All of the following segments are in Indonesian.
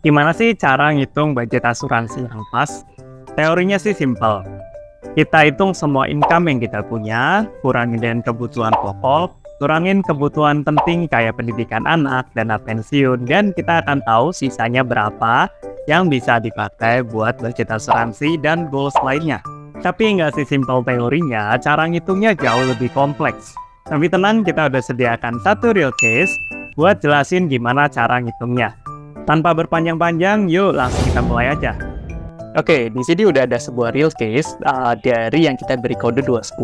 Gimana sih cara ngitung budget asuransi yang pas? Teorinya sih simple. Kita hitung semua income yang kita punya, kurangin dengan kebutuhan pokok, kurangin kebutuhan penting kayak pendidikan anak, dana pensiun, dan kita akan tahu sisanya berapa yang bisa dipakai buat budget asuransi dan goals lainnya. Tapi nggak sih simple teorinya, cara ngitungnya jauh lebih kompleks. Tapi tenang, kita udah sediakan satu real case buat jelasin gimana cara ngitungnya. Tanpa berpanjang-panjang, yuk langsung kita mulai aja. Oke, di sini udah ada sebuah real case dari yang kita beri kode 210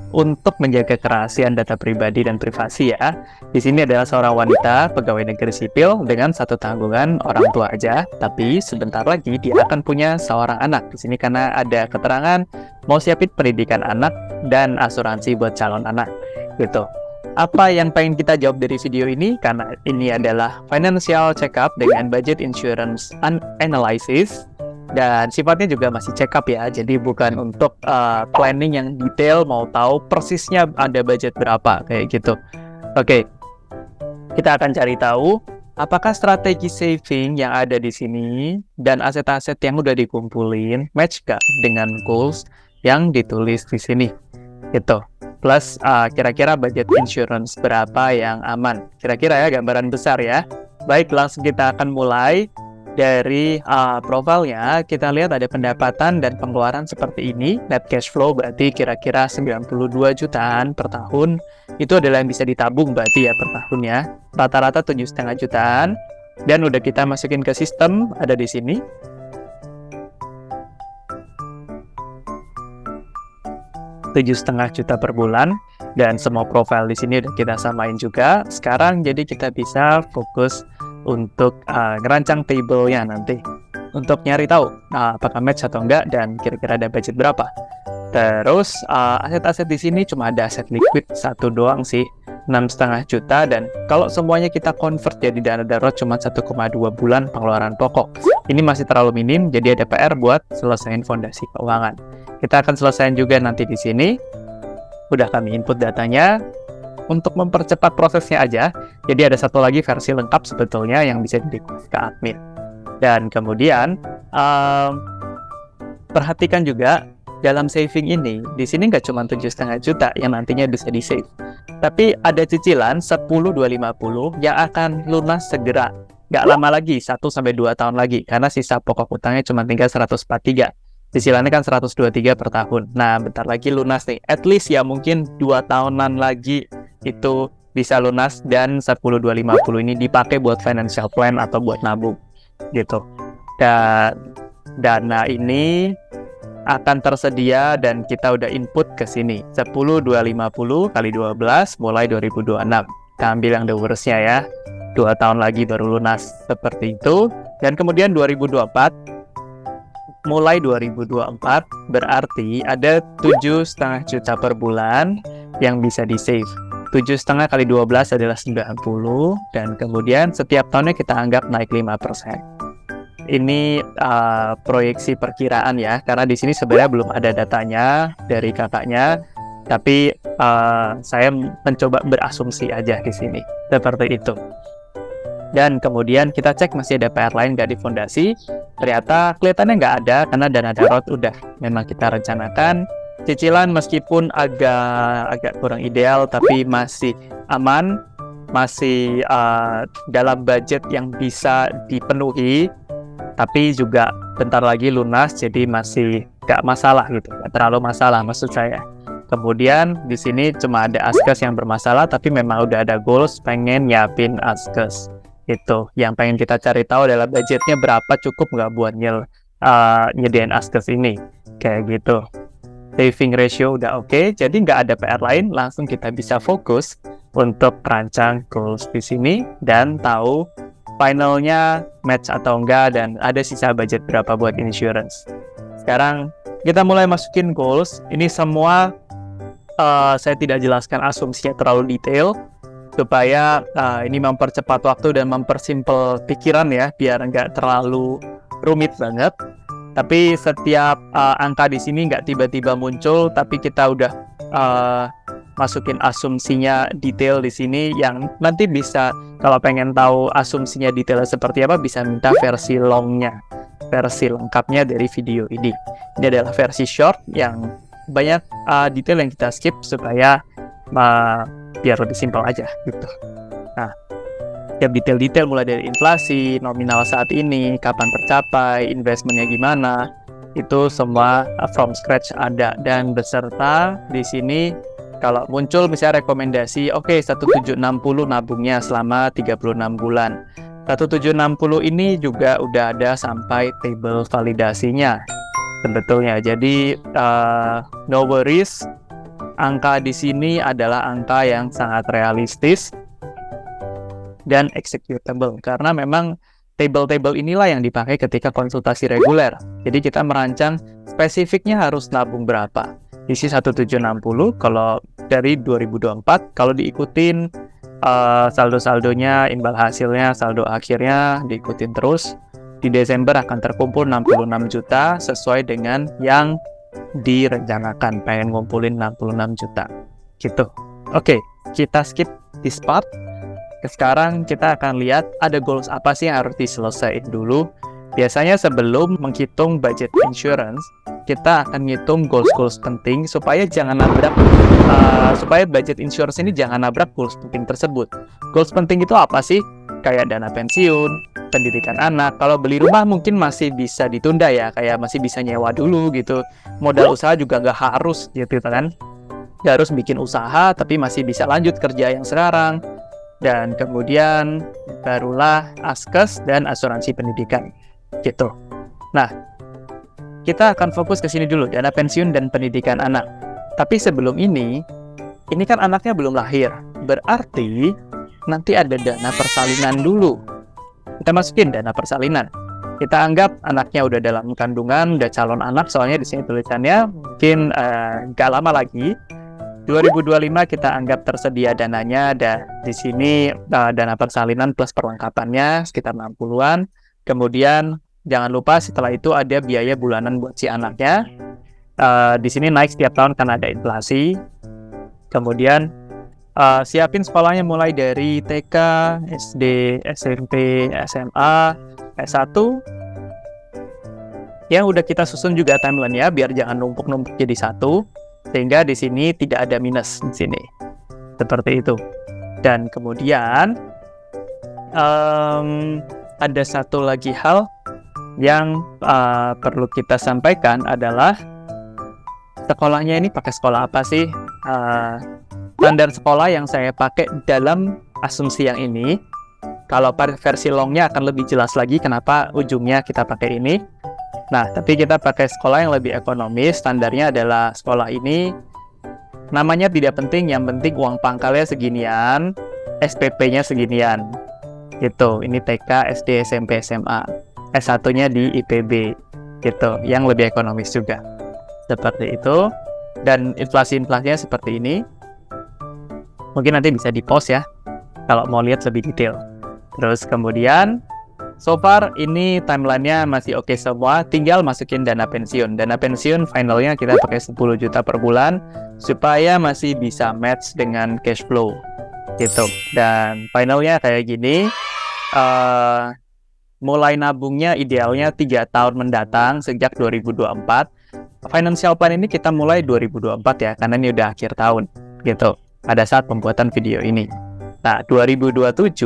untuk menjaga kerahasiaan data pribadi dan privasi ya. Di sini adalah seorang wanita pegawai negeri sipil dengan satu tanggungan orang tua aja, tapi sebentar lagi dia akan punya seorang anak. Di sini karena ada keterangan mau siapin pendidikan anak dan asuransi buat calon anak gitu. Apa yang pengen kita jawab dari video ini? Karena ini adalah financial check-up dengan budget insurance analysis dan sifatnya juga masih check-up ya, jadi bukan untuk planning yang detail, mau tahu persisnya ada budget berapa kayak gitu. Oke, kita akan cari tahu apakah strategi saving yang ada di sini dan aset-aset yang udah dikumpulin match gak dengan goals yang ditulis di sini gitu. Plus kira-kira budget insurance berapa yang aman, kira-kira ya, gambaran besar ya. Baik, langsung kita akan mulai. Dari profilnya kita lihat ada pendapatan dan pengeluaran seperti ini. Net cash flow berarti kira-kira 92 jutaan per tahun. Itu adalah yang bisa ditabung berarti ya per tahunnya. Rata-rata 7,5 jutaan. Dan udah kita masukin ke sistem, ada di sini. Rp7,5 juta per bulan. Dan semua profil di sini udah kita samain juga. Sekarang jadi kita bisa fokus untuk ngerancang table-nya nanti untuk nyari tahu apakah match atau enggak dan kira-kira ada budget berapa. Terus aset-aset di sini cuma ada aset liquid satu doang sih, 6,5 juta, dan kalau semuanya kita convert jadi dana darurat cuma 1,2 bulan pengeluaran pokok. Ini masih terlalu minim, jadi ada PR buat selesaiin fondasi keuangan. Kita akan selesaiin juga nanti di sini. Udah kami input datanya. Untuk mempercepat prosesnya aja, jadi ada satu lagi versi lengkap sebetulnya yang bisa di-request ke admin. Dan kemudian perhatikan juga dalam saving ini, di sini nggak cuma 7,5 juta yang nantinya bisa di-save, tapi ada cicilan 10.250 yang akan lunas segera, nggak lama lagi, 1-2 tahun lagi, karena sisa pokok utangnya cuma tinggal 143. Cicilannya kan 123 per tahun. Nah, bentar lagi lunas nih. At least ya mungkin 2 tahunan lagi itu bisa lunas, dan 10.250 ini dipakai buat financial plan atau buat nabung gitu. Dan dana ini akan tersedia dan kita udah input ke sini 10.250 kali 12 mulai 2026. Kita ambil yang the worst-nya ya, 2 tahun lagi baru lunas seperti itu. Dan kemudian 2024 mulai 2024 berarti ada 7,5 juta per bulan yang bisa di save. 7,5 kali 12 adalah 90, dan kemudian setiap tahunnya kita anggap naik 5%. Ini proyeksi perkiraan ya, karena di sini sebenarnya belum ada datanya dari kakaknya, tapi saya mencoba berasumsi aja di sini seperti itu. Dan kemudian kita cek masih ada PR lain nggak di fondasi. Ternyata kelihatannya nggak ada, karena dana darurat udah memang kita rencanakan. Cicilan meskipun agak kurang ideal, tapi masih aman, masih dalam budget yang bisa dipenuhi, tapi juga bentar lagi lunas, jadi masih nggak masalah gitu, nggak terlalu masalah maksud saya. Kemudian di sini cuma ada askes yang bermasalah, tapi memang udah ada goals pengen nyiapin askes. Itu yang pengen kita cari tahu adalah budgetnya berapa, cukup nggak buat nyediain askes ini kayak gitu. Saving ratio udah oke, jadi nggak ada PR lain, langsung kita bisa fokus untuk rancang goals di sini dan tahu finalnya match atau enggak dan ada sisa budget berapa buat insurance. Sekarang kita mulai masukin goals. Ini semua saya tidak jelaskan asumsinya terlalu detail supaya ini mempercepat waktu dan mempersimpel pikiran ya, biar nggak terlalu rumit banget. Tapi setiap angka di sini nggak tiba-tiba muncul, tapi kita udah masukin asumsinya detail di sini yang nanti bisa, kalau pengen tahu asumsinya detailnya seperti apa, bisa minta versi longnya, versi lengkapnya dari video ini. Ini adalah versi short yang banyak detail yang kita skip supaya biar lebih simpel aja gitu. Nah, tiap detail-detail mulai dari inflasi, nominal saat ini, kapan tercapai, investmentnya gimana, itu semua from scratch ada, dan beserta di sini kalau muncul misalnya rekomendasi, oke, 1760 nabungnya selama 36 bulan. 1760 ini juga udah ada sampai table validasinya sebetulnya. Jadi no worries, angka di sini adalah angka yang sangat realistis dan executable, karena memang table-table inilah yang dipakai ketika konsultasi reguler. Jadi kita merancang spesifiknya harus nabung berapa. Isi 1760 kalau dari 2024, kalau diikutin saldo-saldonya, imbal hasilnya, saldo akhirnya diikutin terus, di Desember akan terkumpul 66 juta sesuai dengan yang direncanakan, pengen ngumpulin 66 juta gitu. Oke, kita skip this part. Sekarang kita akan lihat ada goals apa sih yang harus diselesaikan dulu. Biasanya sebelum menghitung budget insurance, kita akan ngitung goals-goals penting supaya jangan nabrak, supaya budget insurance ini jangan nabrak goals penting tersebut. Goals penting itu apa sih? Kayak dana pensiun, pendidikan anak. Kalau beli rumah mungkin masih bisa ditunda ya, kayak masih bisa nyewa dulu gitu. Modal usaha juga nggak harus gitu kan. Nggak harus bikin usaha, tapi masih bisa lanjut kerja yang sekarang. Dan kemudian barulah askes dan asuransi pendidikan gitu. Nah, kita akan fokus ke sini dulu, dana pensiun dan pendidikan anak. Tapi sebelum ini kan anaknya belum lahir, berarti nanti ada dana persalinan dulu. Kita masukin dana persalinan. Kita anggap anaknya udah dalam kandungan, udah calon anak, soalnya di sini tulisannya mungkin gak lama lagi. 2025 kita anggap tersedia dananya, dan di sini dana persalinan plus perlengkapannya sekitar 60-an. Kemudian jangan lupa setelah itu ada biaya bulanan buat si anaknya. Di sini naik setiap tahun karena ada inflasi. Kemudian siapin sekolahnya mulai dari TK, SD, SMP, SMA, S1. Yang udah kita susun juga timeline-nya biar jangan numpuk-numpuk jadi satu. Sehingga di sini tidak ada minus di sini, seperti itu. Dan kemudian ada satu lagi hal yang perlu kita sampaikan adalah sekolahnya ini pakai sekolah apa sih? Standar sekolah yang saya pakai dalam asumsi yang ini, kalau versi longnya akan lebih jelas lagi kenapa ujungnya kita pakai ini. Nah, tapi kita pakai sekolah yang lebih ekonomis. Standarnya adalah sekolah ini namanya tidak penting, yang penting uang pangkalnya seginian, SPP-nya seginian gitu. Ini TK, SD, SMP, SMA. S1-nya di IPB gitu, yang lebih ekonomis juga seperti itu. Dan inflasi-inflasinya seperti ini. Mungkin nanti bisa di-post ya kalau mau lihat lebih detail. Terus kemudian so far ini timeline-nya masih oke semua, tinggal masukin dana pensiun. Dana pensiun finalnya kita pakai 10 juta per bulan supaya masih bisa match dengan cash flow gitu. Dan finalnya kayak gini, mulai nabungnya idealnya 3 tahun mendatang sejak 2024. Financial plan ini kita mulai 2024 ya, karena ini udah akhir tahun gitu pada saat pembuatan video ini. Nah, 2027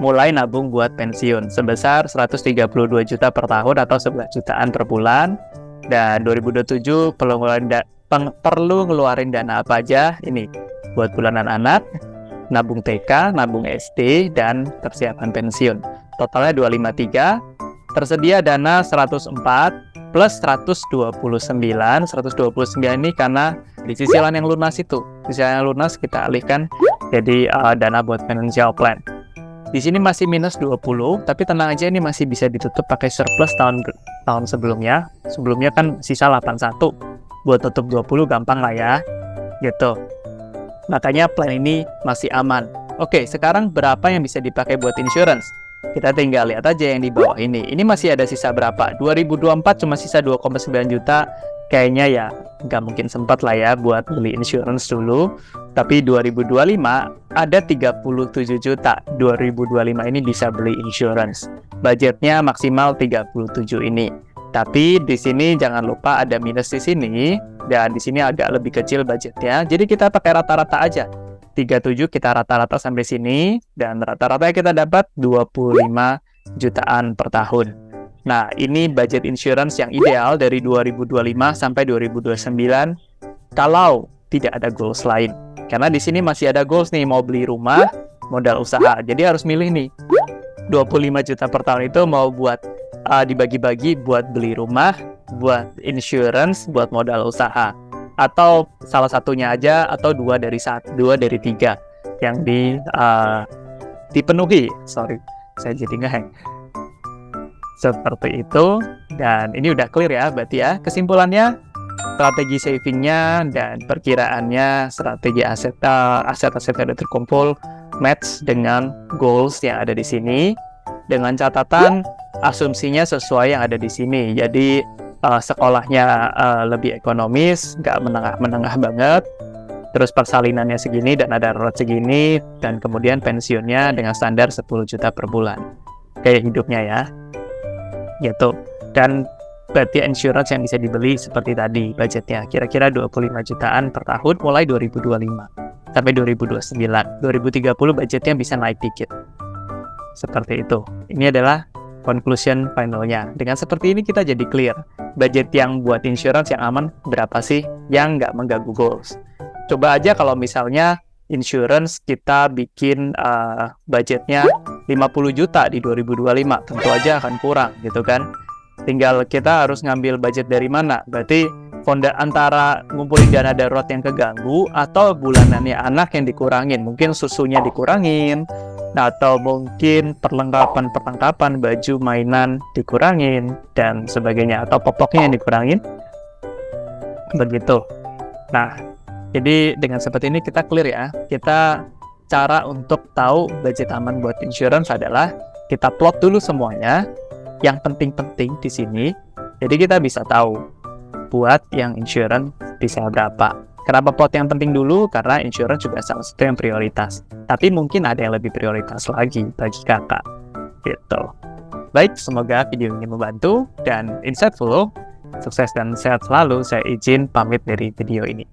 mulai nabung buat pensiun sebesar 132 juta per tahun atau 11 jutaan per bulan. Dan 2027 perlu ngeluarin dana apa aja ini buat bulanan anak, nabung TK, nabung SD, dan persiapan pensiun. Totalnya 253, tersedia dana 104 plus 129. 129 ini karena di cicilan yang lunas itu, cicilan yang lunas kita alihkan jadi dana buat financial plan. Di sini masih minus 20, tapi tenang aja, ini masih bisa ditutup pakai surplus tahun sebelumnya. Sebelumnya kan sisa 81. Buat tutup 20 gampang lah ya. Gitu. Makanya plan ini masih aman. Oke, sekarang berapa yang bisa dipakai buat insurance? Kita tinggal lihat aja yang di bawah ini. Ini masih ada sisa berapa? 2024 cuma sisa 2,9 juta. Kayaknya ya nggak mungkin sempat lah ya buat beli insurance dulu. Tapi 2025 ada 37 juta. 2025 ini bisa beli insurance. Budgetnya maksimal 37 ini. Tapi di sini jangan lupa ada minus di sini, dan di sini agak lebih kecil budgetnya. Jadi kita pakai rata-rata aja. 37 kita rata-rata sampai sini, dan rata-rata kita dapat 25 jutaan per tahun. Nah, ini budget insurance yang ideal dari 2025 sampai 2029 kalau tidak ada goals lain. Karena di sini masih ada goals nih, mau beli rumah, modal usaha. Jadi harus milih nih. 25 juta per tahun itu mau buat dibagi-bagi buat beli rumah, buat insurance, buat modal usaha. Atau salah satunya aja, atau dua dari tiga yang dipenuhi. Sorry, saya jadi ngehang. Seperti itu, dan ini udah clear ya, berarti ya. Kesimpulannya, strategi savingnya dan perkiraannya, strategi aset-aset yang terkumpul match dengan goals yang ada di sini, dengan catatan asumsinya sesuai yang ada di sini. Jadi sekolahnya lebih ekonomis, nggak menengah-menengah banget, terus persalinannya segini dan ada darurat segini, dan kemudian pensiunnya dengan standar 10 juta per bulan. Kayak hidupnya ya, gitu. Dan berarti insurance yang bisa dibeli seperti tadi, budgetnya kira-kira 25 jutaan per tahun mulai 2025 sampai 2029. 2030 budgetnya bisa naik dikit. Seperti itu. Ini adalah conclusion finalnya. Dengan seperti ini kita jadi clear. Budget yang buat insurance yang aman berapa sih yang nggak mengganggu goals. Coba aja kalau misalnya insurance kita bikin budgetnya 50 juta di 2025, tentu aja akan kurang gitu kan. Tinggal kita harus ngambil budget dari mana. Berarti antara ngumpulin dana darurat yang keganggu atau bulanannya anak yang dikurangin. Mungkin susunya dikurangin, atau mungkin perlengkapan baju mainan dikurangin dan sebagainya, atau popoknya yang dikurangin, begitu. Nah, jadi dengan seperti ini kita clear ya. Kita cara untuk tahu budget aman buat insurance adalah kita plot dulu semuanya yang penting-penting di sini, jadi kita bisa tahu buat yang insurance bisa berapa. Kenapa plot yang penting dulu? Karena insurance juga salah satu yang prioritas. Tapi mungkin ada yang lebih prioritas lagi bagi kakak. Gitu. Baik, semoga video ini membantu dan insightful. Sukses dan sehat selalu. Saya izin pamit dari video ini.